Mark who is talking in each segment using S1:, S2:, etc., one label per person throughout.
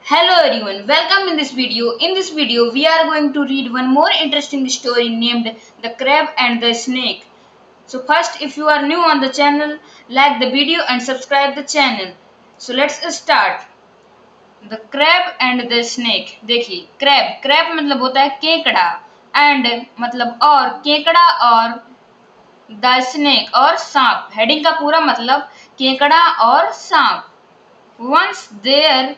S1: Hello everyone, welcome in this video. In this video, we are going to read one more interesting story named The Crab and the Snake. So first, if you are new on the channel, like the video and subscribe the channel. So let's start. The Crab and the Snake. देखिए, crab मतलब होता है केकड़ा and मतलब और केकड़ा और the snake और सांप. हेडिंग का पूरा मतलब केकड़ा और सांप. Once there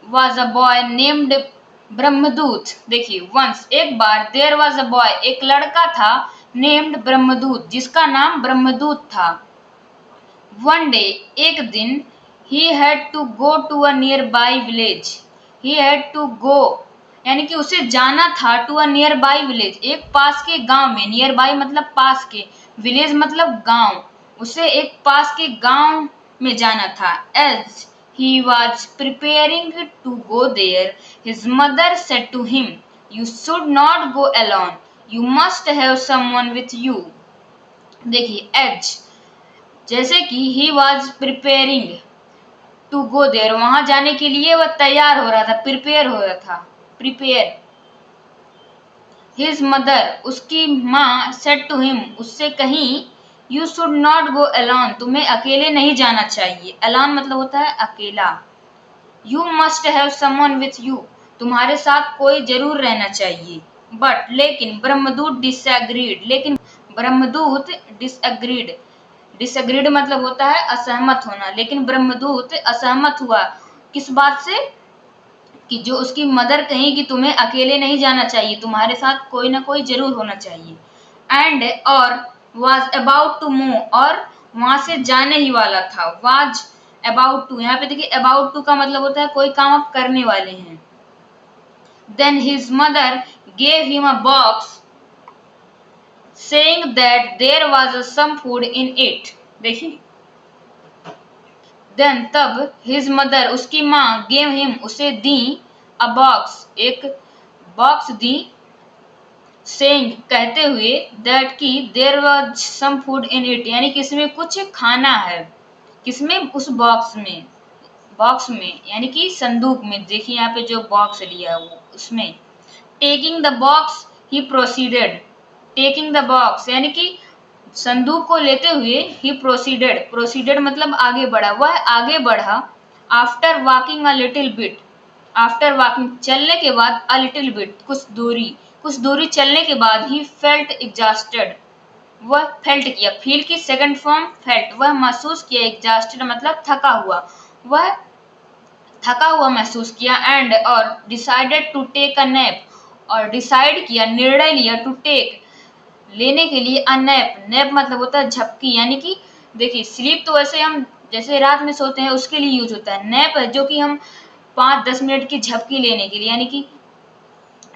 S1: was a boy named Brahmdoot. देखिए वंस एक बार देयर वॉज अ बॉय एक लड़का था नेम्ड ब्रह्मदूत जिसका नाम ब्रह्मदूत था. वन डे एक दिन ही had to go to a nearby village. He had to go यानी कि उसे जाना था to a nearby village एक पास के गांव में. नियर बाई मतलब पास के, विलेज मतलब गांव. उसे एक पास के गांव में जाना था. As he was preparing to go there, his mother said to him, "You should not go alone. You must have someone with you." देखिए एज जैसे कि he was preparing to go there वहां जाने के लिए वह तैयार हो रहा था, प्रिपेयर हो रहा था, प्रिपेयर. His mother उसकी माँ said to him उससे कहीं You should not go alone. तुम्हें अकेले नहीं जाना चाहिए. Alone मतलब होता है अकेला. You must have someone with you. तुम्हारे साथ कोई जरूर रहना चाहिए. But लेकिन ब्रह्मदूत disagreed. लेकिन ब्रह्मदूत disagreed. Disagreed मतलब होता है असहमत होना. लेकिन ब्रह्मदूत असहमत हुआ. किस बात से? कि जो उसकी मदर कहीं कि तुम्हें अकेले नहीं जाना चाहिए, तुम्हारे साथ कोई ना कोई जरूर होना चाहिए. एंड और was about to move और वहां से जाने ही वाला था. was about to यहाँ पे देखिए about to का मतलब होता है कोई काम आप करने वाले हैं. Then his mother gave him a box saying that there was some food in it. देखिए Then तब his mother उसकी माँ gave him उसे दी a box एक बॉक्स दी. saying कहते हुए that कि there was some food in it यानी कि इसमें कुछ खाना है. किसमें? उस बॉक्स में यानी कि संदूक में. देखिए यहाँ पे जो बॉक्स लिया वो उसमें. Taking the box he proceeded. Taking the box यानी कि संदूक को लेते हुए ही प्रोसीडेड मतलब आगे बढ़ा. वह आगे बढ़ा. After walking a little bit. After walking चलने के बाद अ लिटिल बिट कुछ दूरी चलने के बाद ही फेल्ट एग्जॉस्टेड. वह फेल्ट किया. फील की सेकंड फॉर्म फेल्ट. वह महसूस किया. एग्जॉस्टेड मतलब थका हुआ. वह थका हुआ महसूस किया. एंड और decided to take a nap और डिसाइड किया निर्णय लिया टू टेक लेने के लिए अ नैप. नैप मतलब होता है झपकी यानी कि देखिए स्लीप तो वैसे हम जैसे रात में सोते हैं उसके लिए यूज होता है. नैप है जो कि हम 5-10 मिनट की झपकी लेने के लिए यानी कि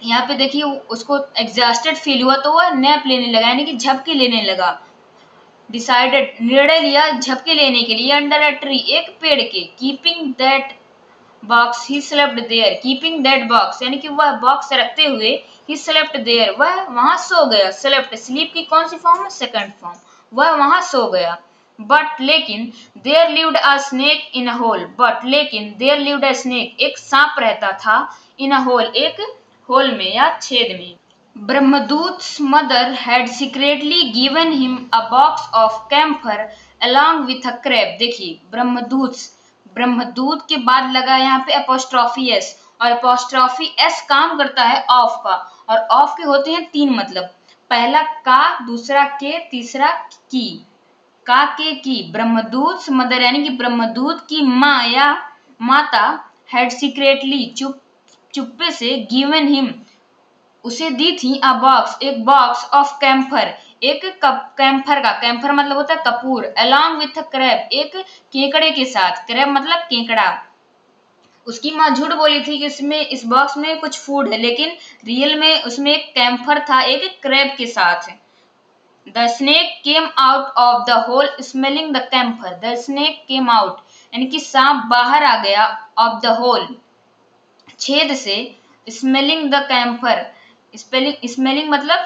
S1: यहाँ पे देखिए उसको एग्जॉस्टेड फील हुआ तो वह नैप लेने लगा यानी कि झपकी लेने लगा. डिसाइडेड निर्णय लिया झपकी लेने के लिए अंडर अ ट्री एक पेड़ के. Keeping that box he slept there. Keeping that box यानी कि वह बॉक्स रखते हुए ही स्लेप्ट देयर वह वहां सो गया. स्लेप्ट स्लीप की कौन सी फॉर्म है? Second form. वह वहां सो गया. बट लेकिन there lived a snake in a hole. But लेकिन देयर लिव्ड अ स्नेक एक सांप रहता था इन अ होल एक होल में या छेद में. Brahmadut's mother had secretly given him a box of camphor along with a crab. देखिए ब्रह्मदूत के बाद लगा यहाँ पे अपोस्ट्रॉफी एस और अपोस्ट्रॉफी एस काम करता है ऑफ का. और ऑफ के होते हैं 3 मतलब. पहला का, दूसरा के, तीसरा की. का के की. ब्रह्मदूत मदर यानी कि ब्रह्मदूत की माँ या माता हैड सीक्रेटली चुप्पे से गिवन हिम उसे दी थी अ बॉक्स एक बॉक्स ऑफ कैम्फर एक कैम्फर का. कैम्फर मतलब होता है कपूर. अलॉन्ग विथ क्रैब एक केकड़े के साथ. क्रैब मतलब केकड़ा. उसकी माँ झूठ बोली थी कि इसमें इस बॉक्स में कुछ फूड है लेकिन रियल में उसमें एक कैम्फर था एक क्रैब के साथ. The snake came out of the hole smelling the camphor. The snake came out यानी कि सांप बाहर आ गया ऑफ द होल छेद से. स्मेलिंग द कैम्फर स्मेलिंग मतलब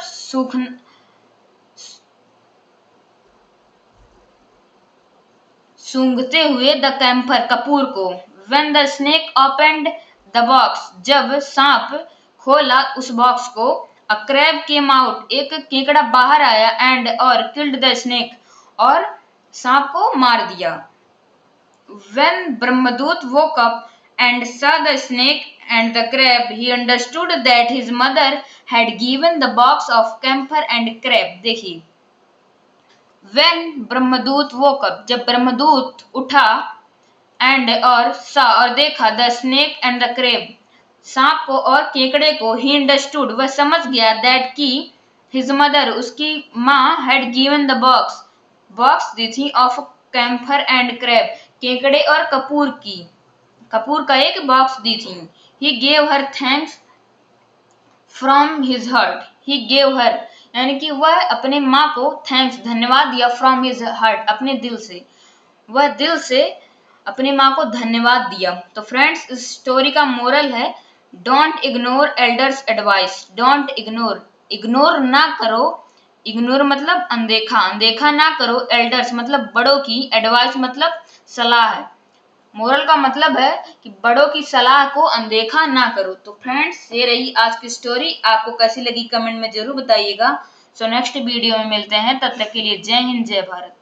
S1: सूंघते हुए द कैम्फर कपूर को. When the snake opened the box, जब सांप खोला उस बॉक्स को, अ क्रैब केम आउट, एक केकड़ा बाहर आया, एंड और किल्ड द स्नेक, और सांप को मार दिया। When Brahmadut woke up and saw the snake and the crab, he understood that his mother had given the box of camphor and crab. देखिए, When Brahmadut woke up, जब ब्रह्मदूत उठा, and और saw और देखा, the snake and the crab, सांप को और केकड़े को, ही अंडरस्टूड, वह समझ गया, दैट की हिज मदर, उसकी माँ, had given the box, box दी थी, ऑफ कैम्फर एंड क्रेब, केकड़े और कपूर की, कपूर का एक बॉक्स दी थी। He gave her thanks from his heart, he gave her, यानी कि वह अपने माँ को थैंक्स, धन्यवाद दिया, फ्रॉम हिज हार्ट, अपने दिल से, वह दिल से अपनी माँ को धन्यवाद दिया। तो फ्रेंड्स, इस स्टोरी का मोरल है, don't ignore elders advice, don't ignore, ignore ना करो, इग्नोर मतलब अनदेखा, अनदेखा ना करो, एल्डर्स मतलब बड़ों की, एडवाइस मतलब सलाह है। मोरल का मतलब है कि बड़ों की सलाह को अनदेखा ना करो। तो फ्रेंड्स, ये रही आज की स्टोरी, आपको कैसी लगी कमेंट में जरूर बताइएगा। सो नेक्स्ट वीडियो में मिलते हैं, तब तक के लिए जय हिंद, जय भारत।